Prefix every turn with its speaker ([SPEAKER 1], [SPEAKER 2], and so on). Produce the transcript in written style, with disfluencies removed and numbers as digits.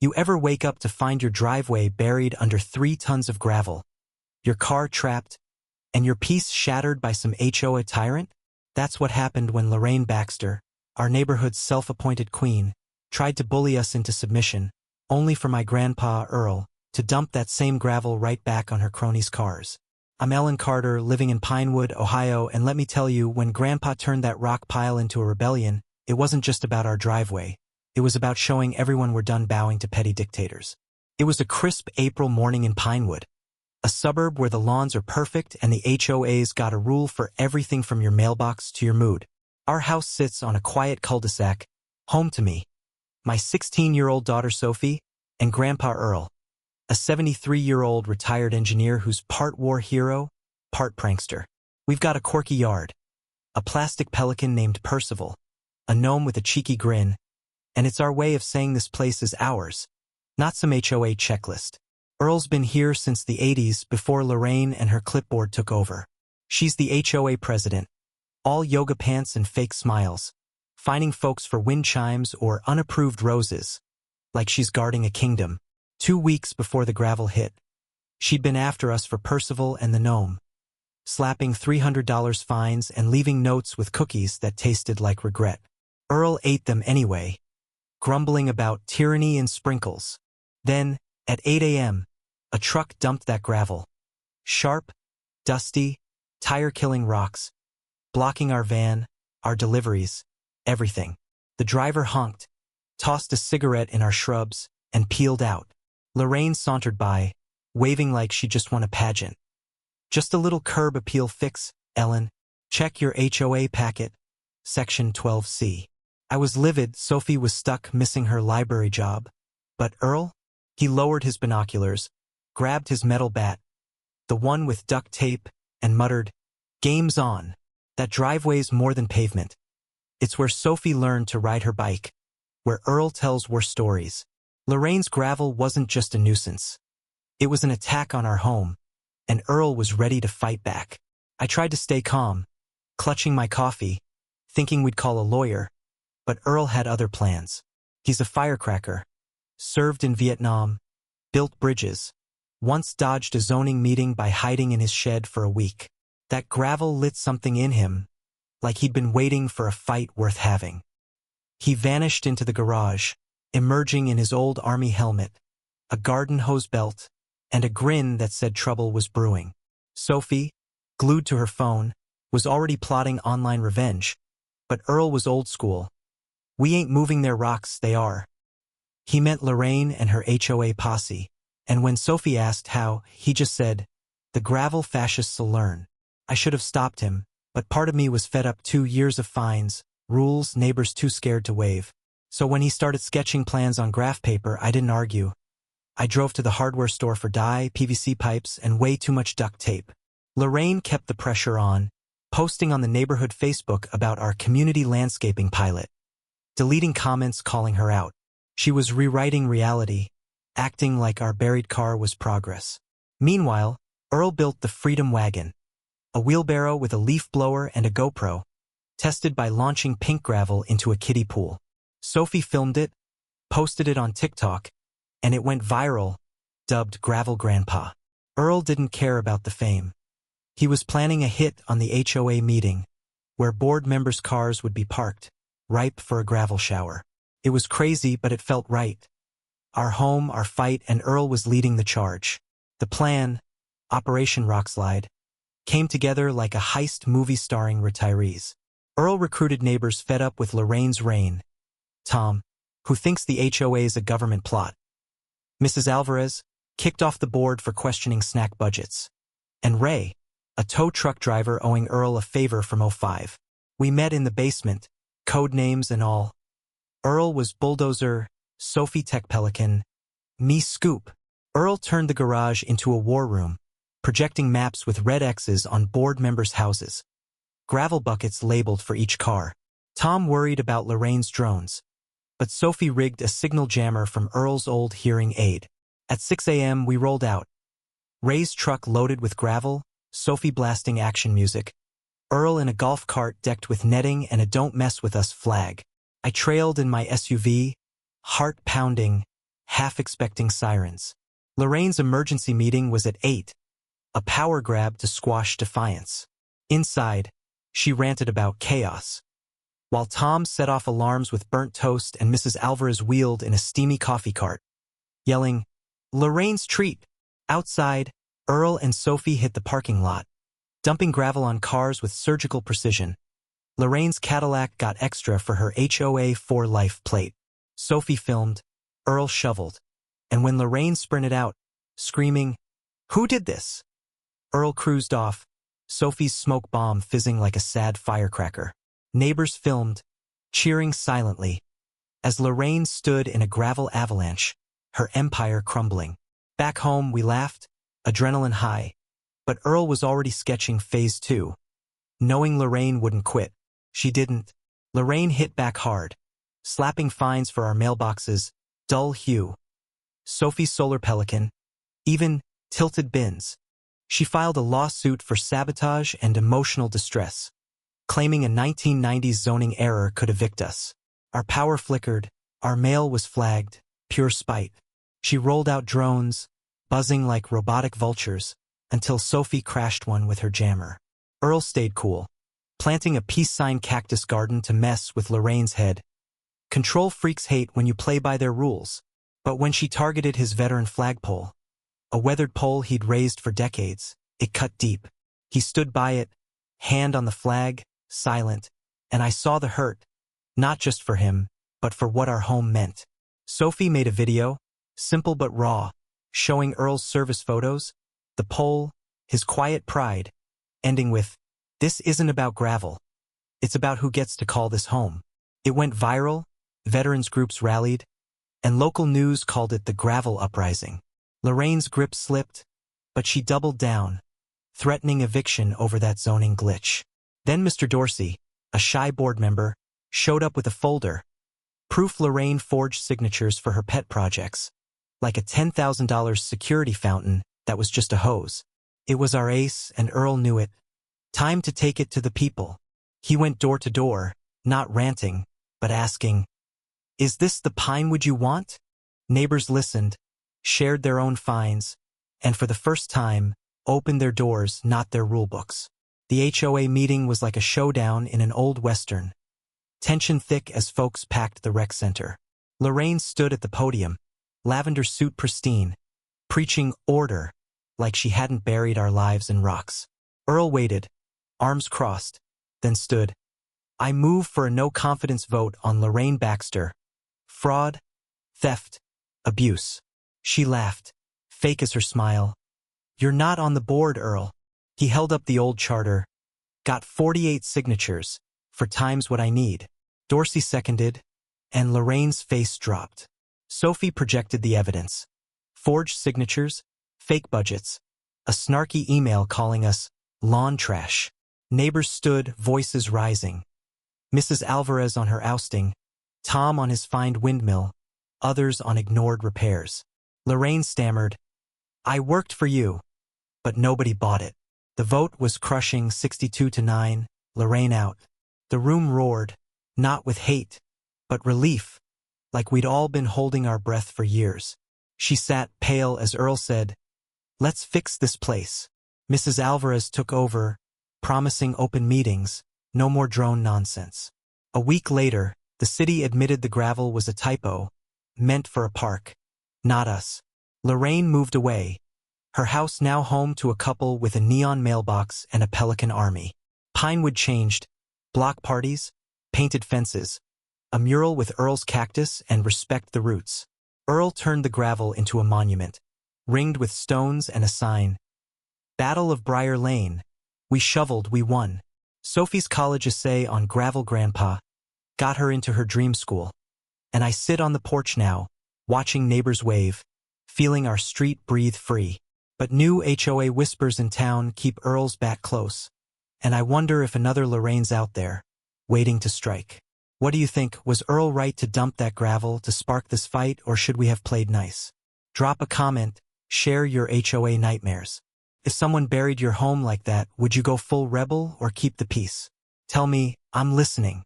[SPEAKER 1] You ever wake up to find your driveway buried under 3 tons of gravel, your car trapped, and your peace shattered by some HOA tyrant? That's what happened when Lorraine Baxter, our neighborhood's self-appointed queen, tried to bully us into submission, only for my grandpa, Earl, to dump that same gravel right back on her cronies' cars. I'm Ellen Carter, living in Pinewood, Ohio, and let me tell you, when Grandpa turned that rock pile into a rebellion, it wasn't just about our driveway. It was about showing everyone we're done bowing to petty dictators. It was a crisp April morning in Pinewood, a suburb where the lawns are perfect and the HOA's got a rule for everything from your mailbox to your mood. Our house sits on a quiet cul-de-sac, home to me, my 16-year-old daughter Sophie, and Grandpa Earl, a 73-year-old retired engineer who's part war hero, part prankster. We've got a quirky yard, a plastic pelican named Percival, a gnome with a cheeky grin, and it's our way of saying this place is ours, not some HOA checklist. Earl's been here since the 80s, before Lorraine and her clipboard took over. She's the HOA president, all yoga pants and fake smiles, finding folks for wind chimes or unapproved roses, like she's guarding a kingdom. 2 weeks before the gravel hit, she'd been after us for Percival and the gnome, slapping $300 fines and leaving notes with cookies that tasted like regret. Earl ate them anyway, grumbling about tyranny and sprinkles. Then, at 8 a.m., a truck dumped that gravel. Sharp, dusty, tire-killing rocks, blocking our van, our deliveries, everything. The driver honked, tossed a cigarette in our shrubs, and peeled out. Lorraine sauntered by, waving like she just won a pageant. Just a little curb appeal fix, Ellen. Check your HOA packet. Section 12C. I was livid. Sophie was stuck missing her library job. But Earl? He lowered his binoculars, grabbed his metal bat, the one with duct tape, and muttered, "Game's on. That driveway's more than pavement. It's where Sophie learned to ride her bike, where Earl tells worse stories." Lorraine's gravel wasn't just a nuisance. It was an attack on our home, and Earl was ready to fight back. I tried to stay calm, clutching my coffee, thinking we'd call a lawyer, but Earl had other plans. He's a firecracker, served in Vietnam, built bridges, once dodged a zoning meeting by hiding in his shed for a week. That gravel lit something in him, like he'd been waiting for a fight worth having. He vanished into the garage, emerging in his old army helmet, a garden hose belt, and a grin that said trouble was brewing. Sophie, glued to her phone, was already plotting online revenge, but Earl was old school. "We ain't moving their rocks, they are." He meant Lorraine and her HOA posse, and when Sophie asked how, he just said, "The gravel fascists will learn." I should have stopped him, but part of me was fed up. 2 years of fines, rules neighbors too scared to waive. So when he started sketching plans on graph paper, I didn't argue. I drove to the hardware store for dye, PVC pipes, and way too much duct tape. Lorraine kept the pressure on, posting on the neighborhood Facebook about our community landscaping pilot, deleting comments calling her out. She was rewriting reality, acting like our buried car was progress. Meanwhile, Earl built the Freedom Wagon, a wheelbarrow with a leaf blower and a GoPro, tested by launching pink gravel into a kiddie pool. Sophie filmed it, posted it on TikTok, and it went viral, dubbed Gravel Grandpa. Earl didn't care about the fame. He was planning a hit on the HOA meeting, where board members' cars would be parked, ripe for a gravel shower. It was crazy, but it felt right. Our home, our fight, and Earl was leading the charge. The plan, Operation Rockslide, came together like a heist movie starring retirees. Earl recruited neighbors fed up with Lorraine's reign. Tom, who thinks the HOA is a government plot. Mrs. Alvarez, kicked off the board for questioning snack budgets. And Ray, a tow truck driver owing Earl a favor from '05. We met in the basement, code names and all. Earl was Bulldozer, Sophie Tech Pelican, me Scoop. Earl turned the garage into a war room, projecting maps with red X's on board members' houses. Gravel buckets labeled for each car. Tom worried about Lorraine's drones, but Sophie rigged a signal jammer from Earl's old hearing aid. At 6 a.m. we rolled out. Ray's truck loaded with gravel, Sophie blasting action music, Earl in a golf cart decked with netting and a "Don't Mess With Us" flag. I trailed in my SUV, heart pounding, half expecting sirens. Lorraine's emergency meeting was at 8, a power grab to squash defiance. Inside, she ranted about chaos, while Tom set off alarms with burnt toast and Mrs. Alvarez wheeled in a steamy coffee cart, yelling, "Lorraine's treat!" Outside, Earl and Sophie hit the parking lot, dumping gravel on cars with surgical precision. Lorraine's Cadillac got extra for her HOA for life plate. Sophie filmed, Earl shoveled, and when Lorraine sprinted out, screaming, "Who did this?" Earl cruised off, Sophie's smoke bomb fizzing like a sad firecracker. Neighbors filmed, cheering silently, as Lorraine stood in a gravel avalanche, her empire crumbling. Back home, we laughed, adrenaline high, but Earl was already sketching phase 2. Knowing Lorraine wouldn't quit, she didn't. Lorraine hit back hard, slapping fines for our mailboxes, dull hue, Sophie's solar pelican, even tilted bins. She filed a lawsuit for sabotage and emotional distress, claiming a 1990s zoning error could evict us. Our power flickered, our mail was flagged, pure spite. She rolled out drones, buzzing like robotic vultures, until Sophie crashed one with her jammer. Earl stayed cool, planting a peace sign cactus garden to mess with Lorraine's head. Control freaks hate when you play by their rules, but when she targeted his veteran flagpole, a weathered pole he'd raised for decades, it cut deep. He stood by it, hand on the flag, silent, and I saw the hurt, not just for him, but for what our home meant. Sophie made a video, simple but raw, showing Earl's service photos, the pole, his quiet pride, ending with, "This isn't about gravel. It's about who gets to call this home." It went viral, veterans groups rallied, and local news called it the gravel uprising. Lorraine's grip slipped, but she doubled down, threatening eviction over that zoning glitch. Then Mr. Dorsey, a shy board member, showed up with a folder, proof Lorraine forged signatures for her pet projects, like a $10,000 security fountain that was just a hose. It was our ace, and Earl knew it. Time to take it to the people. He went door to door, not ranting, but asking, "Is this the Pinewood you want?" Neighbors listened, shared their own finds, and for the first time, opened their doors, not their rulebooks. The HOA meeting was like a showdown in an old western, tension thick as folks packed the rec center. Lorraine stood at the podium, lavender suit pristine, preaching order like she hadn't buried our lives in rocks. Earl waited, arms crossed, then stood. "I move for a no-confidence vote on Lorraine Baxter. Fraud, theft, abuse." She laughed, fake as her smile. "You're not on the board, Earl." He held up the old charter. "Got 48 signatures, for times what I need." Dorsey seconded, and Lorraine's face dropped. Sophie projected the evidence. Forged signatures, fake budgets, a snarky email calling us lawn trash. Neighbors stood, voices rising. Mrs. Alvarez on her ousting, Tom on his fined windmill, others on ignored repairs. Lorraine stammered, "I worked for you," but nobody bought it. The vote was crushing 62-9, Lorraine out. The room roared, not with hate, but relief, like we'd all been holding our breath for years. She sat pale as Earl said, "Let's fix this place." Mrs. Alvarez took over, promising open meetings, no more drone nonsense. A week later, the city admitted the gravel was a typo, meant for a park. Not us. Lorraine moved away, her house now home to a couple with a neon mailbox and a pelican army. Pinewood changed, block parties, painted fences, a mural with Earl's cactus and respect the roots. Earl turned the gravel into a monument, ringed with stones and a sign. Battle of Briar Lane. We shoveled, we won. Sophie's college essay on gravel grandpa got her into her dream school. And I sit on the porch now, watching neighbors wave, feeling our street breathe free. But new HOA whispers in town keep Earl's bat close. And I wonder if another Lorraine's out there, waiting to strike. What do you think? Was Earl right to dump that gravel to spark this fight, or should we have played nice? Drop a comment, share your HOA nightmares. If someone buried your home like that, would you go full rebel or keep the peace? Tell me, I'm listening.